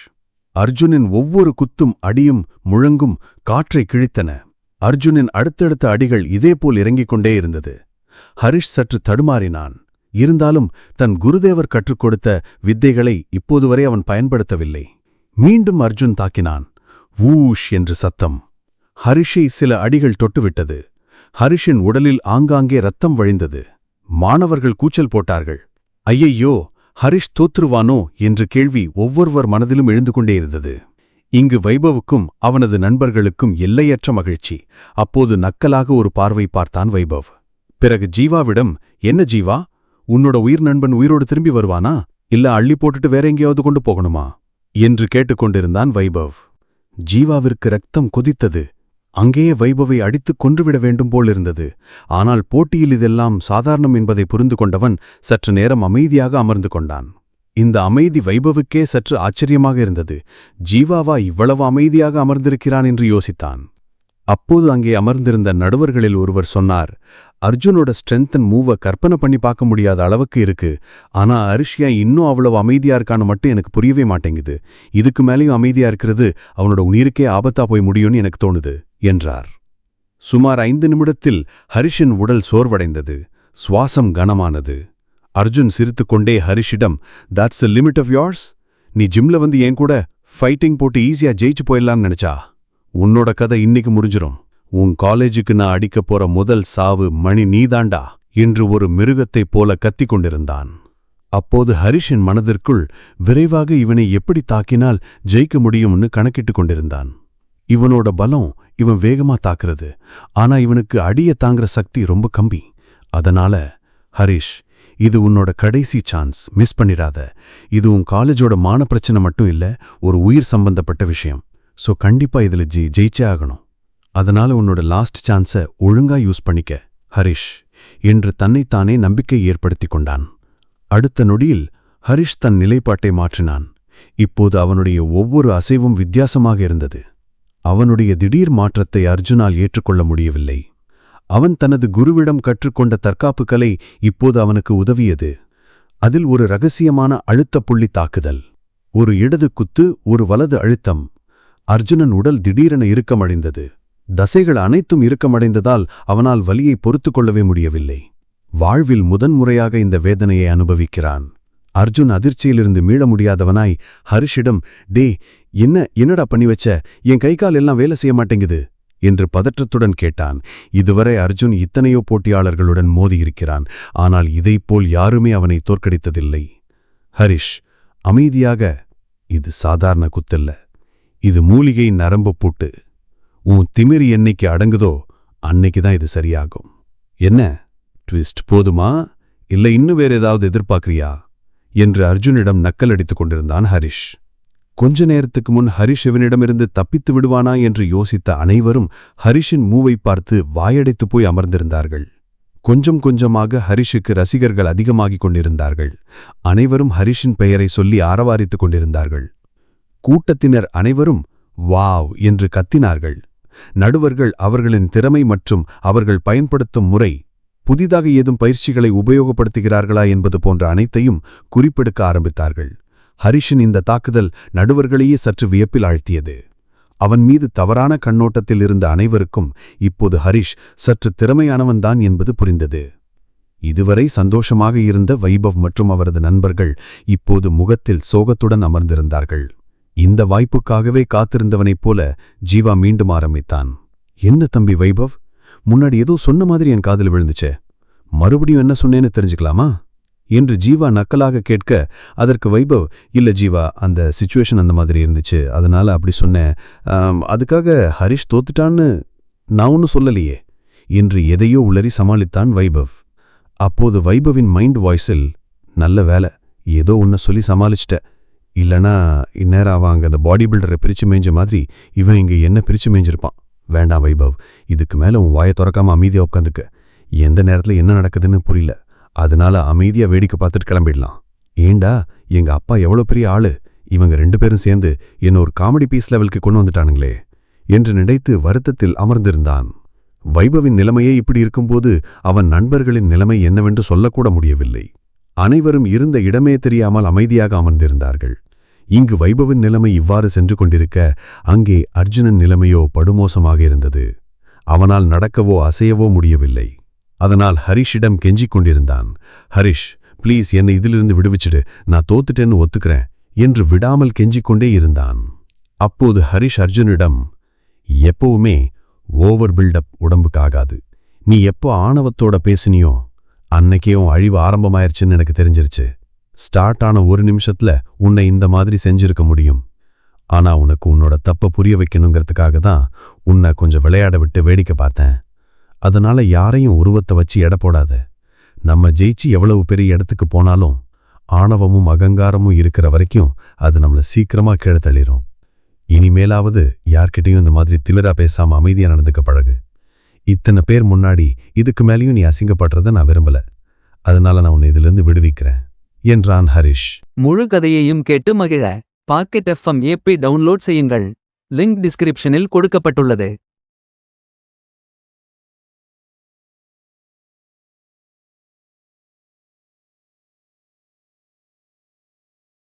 அர்ஜுனின் ஒவ்வொரு குத்தும் அடியும் முழங்கும் காற்றை கிழித்தன. அர்ஜுனின் அடுத்தடுத்த அடிகள் இதேபோல் இறங்கிக் கொண்டே இருந்தது. ஹரிஷ் சற்று தடுமாறினான். இருந்தாலும் தன் குருதேவர் கற்றுக் கொடுத்த வித்தைகளை இப்போது வரை அவன் பயன்படுத்தவில்லை. மீண்டும் அர்ஜுன் தாக்கினான். வூஷ் என்று சத்தம். ஹரிஷை சில அடிகள் தொட்டுவிட்டது. ஹரிஷின் உடலில் ஆங்காங்கே ரத்தம் வழிந்தது. மாணவர்கள் கூச்சல் போட்டார்கள். ஐயையோ, ஹரிஷ் தோற்றுவானோ என்ற கேள்வி ஒவ்வொருவர் மனதிலும் எழுந்து கொண்டே இருந்தது. இங்கு வைபவுக்கும் அவனது நண்பர்களுக்கும் எல்லையற்ற மகிழ்ச்சி. அப்போது நக்கலாக ஒரு பார்வை பார்த்தான் வைபவ். பிறகு ஜீவாவிடம், என்ன ஜீவா, உன்னோட உயிர் நண்பன் உயிரோடு திரும்பி வருவானா, இல்ல அள்ளி போட்டுட்டு வேற எங்கேயாவது கொண்டு போகணுமா என்று கேட்டுக்கொண்டிருந்தான் வைபவ். ஜீவாவிற்கு ரத்தம் கொதித்தது. அங்கேயே வைபவை அடித்துக் கொன்றுவிட வேண்டும் போலிருந்தது. ஆனால் போட்டியில் இதெல்லாம் சாதாரணம் என்பதை புரிந்து கொண்டவன் சற்று நேரம் அமைதியாக அமர்ந்து கொண்டான். இந்த அமைதி வைபவுக்கே சற்று ஆச்சரியமாக இருந்தது. ஜீவாவா இவ்வளவு அமைதியாக அமர்ந்திருக்கிறான் என்று யோசித்தான். அப்போது அங்கே அமர்ந்திருந்த நடுவர்களில் ஒருவர் சொன்னார், அர்ஜுனோட ஸ்ட்ரென்த் அண்ட் மூவ கற்பனை பண்ணி பார்க்க முடியாத அளவுக்கு இருக்கு. ஆனா ஹரிஷ் இன்னும் அவ்வளவு அமைதியா இருக்கான்னு மட்டும் எனக்கு புரியவே மாட்டேங்குது. இதுக்கு மேலேயும் அமைதியா இருக்கிறது அவனோட உயிர்க்கே ஆபத்தா போய் முடியும்னு எனக்கு தோணுது என்றார். சுமார் 5 நிமிடத்தில் ஹரிஷின் உடல் சோர்வடைந்தது. சுவாசம் கனமானது. அர்ஜுன் சிரித்துக்கொண்டே ஹரிஷிடம், "That's the limit of yours? நீ ஜிம்ல வந்து என் கூட ஃபைட்டிங் போட்டு ஈஸியா ஜெயிச்சு போயிடலாம்னு நினைச்சா? உன்னோட கதை இன்னைக்கு முடிஞ்சிரும். உன் காலேஜுக்கு நான் அடிக்கப் போற முதல் சாவு மணி நீதாண்டா" என்று ஒரு மிருகத்தைப் போல கத்திக் கொண்டிருந்தான். அப்போது ஹரிஷின் மனதிற்குள் விரைவாக இவனை எப்படி தாக்கினால் ஜெயிக்க முடியும்னு கணக்கிட்டு கொண்டிருந்தான். இவனோட பலம் இவன் வேகமா தாக்குறது. ஆனா இவனுக்கு அடிய தாங்குற சக்தி ரொம்ப கம்மி. அதனால, ஹரிஷ், இது உன்னோட கடைசி சான்ஸ், மிஸ் பண்ணிடாத. இது உன் காலேஜோட மான பிரச்சனை மட்டும் இல்ல, ஒரு உயிர் சம்பந்தப்பட்ட விஷயம். சோ கண்டிப்பா இதுல ஜெயிச்சே ஆகணும். அதனால உன்னோட லாஸ்ட் சான்ஸை ஒழுங்கா யூஸ் பண்ணிக்க ஹரிஷ் என்று தன்னைத்தானே நம்பிக்கை ஏற்படுத்திக் கொண்டான். அடுத்த நொடியில் ஹரிஷ் தன் நிலைப்பாட்டை மாற்றினான். இப்போது அவனுடைய ஒவ்வொரு அசைவும் வித்தியாசமாக இருந்தது. அவனுடைய திடீர் மாற்றத்தை அர்ஜுனால் ஏற்றுக்கொள்ள முடியவில்லை. அவன் தனது குருவிடம் கற்றுக்கொண்ட தற்காப்பு கலை இப்போது அவனுக்கு உதவியது. அதில் ஒரு இரகசியமான அழுத்தப் புள்ளி தாக்குதல், ஒரு இடது குத்து, ஒரு வலது அழுத்தம். அர்ஜுனன் உடல் திடீரென இறுக்கமடைந்தது. தசைகள் அனைத்தும் இறுக்கமடைந்ததால் அவனால் வலியை பொறுத்து கொள்ளவே முடியவில்லை. வாழ்வில் முதன்முறையாக இந்த வேதனையை அனுபவிக்கிறான். அர்ஜுன் அதிர்ச்சியிலிருந்து மீள முடியாதவனாய் ஹரிஷிடம், "டே, என்னடா பண்ணி வச்ச? என் கை கால் எல்லாம் வேலை செய்ய மாட்டேங்குது" என்று பதற்றத்துடன் கேட்டான். இதுவரை அர்ஜுன் இத்தனையோ போட்டியாளர்களுடன் மோதியிருக்கிறான். ஆனால் இதைப்போல் யாருமே அவனை தோற்கடித்ததில்லை. ஹரிஷ் அமைதியாக, "இது சாதாரண குத்தல்ல. இது மூலிகை நரம்பு பூட்டு. உன் திமிரி என்னைக்கு அடங்குதோ அன்னைக்குதான் இது சரியாகும். என்ன ட்விஸ்ட் போதுமா, இல்ல இன்னும் வேற ஏதாவது எதிர்பார்க்கிறியா?" என்று அர்ஜுனிடம் நக்கலடித்துக் கொண்டிருந்தான் ஹரிஷ். கொஞ்ச நேரத்துக்கு முன் ஹரிஷ் இவனிடமிருந்து தப்பித்து விடுவானா என்று யோசித்த அனைவரும் ஹரிஷின் மூவை பார்த்து வாயடைத்து போய் அமர்ந்திருந்தார்கள். கொஞ்சம் கொஞ்சமாக ஹரிஷுக்கு ரசிகர்கள் அதிகமாகிக் கொண்டிருந்தார்கள். அனைவரும் ஹரிஷின் பெயரை சொல்லி ஆரவாரித்துக் கொண்டிருந்தார்கள். கூட்டத்தினர் அனைவரும் வாவ் என்று கத்தினார்கள். நடுவர்கள் அவர்களின் திறமை மற்றும் அவர்கள் பயன்படுத்தும் முறை, புதிதாக ஏதும் பயிற்சிகளை உபயோகப்படுத்துகிறார்களா என்பது போன்ற அனைத்தையும் குறிப்பெடுக்க ஆரம்பித்தார்கள். ஹரிஷின் இந்த தாக்குதல் நடுவர்களையே சற்று வியப்பில் ஆழ்த்தியது. அவன் மீது தவறான கண்ணோட்டத்தில் இருந்த அனைவருக்கும் இப்போது ஹரிஷ் சற்று திறமையானவன்தான் என்பது புரிந்தது. இதுவரை சந்தோஷமாக இருந்த வைபவ் மற்றும் அவரது நண்பர்கள் இப்போது முகத்தில் சோகத்துடன் அமர்ந்திருந்தார்கள். இந்த வாய்ப்புக்காகவே காத்திருந்தவனைப் போல ஜீவா மீண்டும் ஆரம்பித்தான். "என்ன தம்பி வைபவ், முன்னாடி ஏதோ சொன்ன மாதிரி என் காதில் விழுந்துச்சே. மறுபடியும் என்ன சொன்னேன்னு தெரிஞ்சுக்கலாமா?" என்று ஜீவா நக்கலாக கேட்க, அதற்கு வைபவ், "இல்ல ஜீவா, அந்த சிச்சுவேஷன் அந்த மாதிரி இருந்துச்சு, அதனால அப்படி சொன்னேன். அதுக்காக ஹரிஷ் தோத்துட்டான்னு நான் ஒன்னும் சொல்லலையே" என்று எதையோ உளறி சமாளித்தான் வைபவ். அப்போது வைபவின் மைண்ட் வாய்ஸில், "நல்ல வேலை, ஏதோ ஒன்ன சொல்லி சமாளிச்சிட்ட. இல்லனா இந்நேரம் அவன் அங்க அந்த பாடி பில்டரை பிரிச்சு மேய்ஞ்ச மாதிரி இவன் இங்க என்ன பிரிச்சு மேய்ஞ்சிருப்பான். வேண்டாம் வைபவ், இதுக்கு மேல உன் வாயை திறக்காம அமைதியா உட்காந்துக்க. எந்த நேரத்துல என்ன நடக்குதுன்னு புரியல. அதனால அமைதியா வேடிக்கை பார்த்துட்டு கிளம்பிடலாம். ஏண்டா, எங்க அப்பா எவ்வளோ பெரிய ஆளு, இவங்க 2 பேரும் சேர்ந்து என்ன ஒரு காமெடி பீஸ் லெவலுக்கு கொண்டு வந்துட்டானுங்களே" என்று நினைத்து வருத்தத்தில் அமர்ந்திருந்தான். வைபவின் நிலைமையே இப்படி இருக்கும்போது அவன் நண்பர்களின் நிலைமை என்னவென்று சொல்லக்கூட முடியவில்லை. அனைவரும் இருந்த இடமே தெரியாமல் அமைதியாக அமர்ந்திருந்தார்கள். இங்கு வைபவின் நிலைமை இவ்வாறு சென்று கொண்டிருக்க, அங்கே அர்ஜுனன் நிலைமையோ படுமோசமாக இருந்தது. அவனால் நடக்கவோ அசையவோ முடியவில்லை. அதனால் ஹரிஷிடம் கெஞ்சிக் கொண்டிருந்தான். ஹரிஷ், ப்ளீஸ் என்னை இதிலிருந்து விடுவிச்சிடு, நான் தோத்துட்டேன்னு ஒத்துக்கிறேன் என்று விடாமல் கெஞ்சிக் கொண்டே இருந்தான். அப்போது ஹரிஷ் அர்ஜுனிடம், எப்பவுமே ஓவர் பில்டப் உடம்புக்காகாது. நீ எப்போ ஆணவத்தோட பேசினியோ அன்னைக்கே உன் அழிவு ஆரம்பமாயிருச்சுன்னு எனக்கு தெரிஞ்சிருச்சு. ஸ்டார்ட் ஆன ஒரு நிமிஷத்துல உன்னை இந்த மாதிரி செஞ்சிருக்க முடியும். ஆனா உனக்கு உன்னோட தப்ப புரிய வைக்கணுங்கிறதுக்காக தான் உன்னை கொஞ்சம் விளையாட விட்டு வேடிக்கை பார்த்தேன். அதனால யாரையும் உருவத்தை வச்சு எடை போடாத. நம்ம ஜெயிச்சு எவ்வளவு பெரிய இடத்துக்கு போனாலும் ஆணவமும் அகங்காரமும் இருக்கிற வரைக்கும் அது நம்மளை சீக்கிரமா கீழே தள்ளிரும். இனிமேலாவது யார்கிட்டையும் இந்த மாதிரி திமிரா பேசாம அமைதியா நடந்துக்க பழகு. இத்தனை பேர் முன்னாடி இதுக்கு மேலேயும் நீ அசிங்கப்படுறத நான் விரும்பல. அதனால நான் உன்னை இதிலிருந்து விடுவிக்கிறேன் என்றான் ஹரிஷ். முழு கதையையும் கேட்டு மகிழ பாக்கெட் FM APP டவுன்லோட் செய்யுங்கள். லிங்க் டிஸ்கிரிப்ஷனில் கொடுக்கப்பட்டுள்ளது.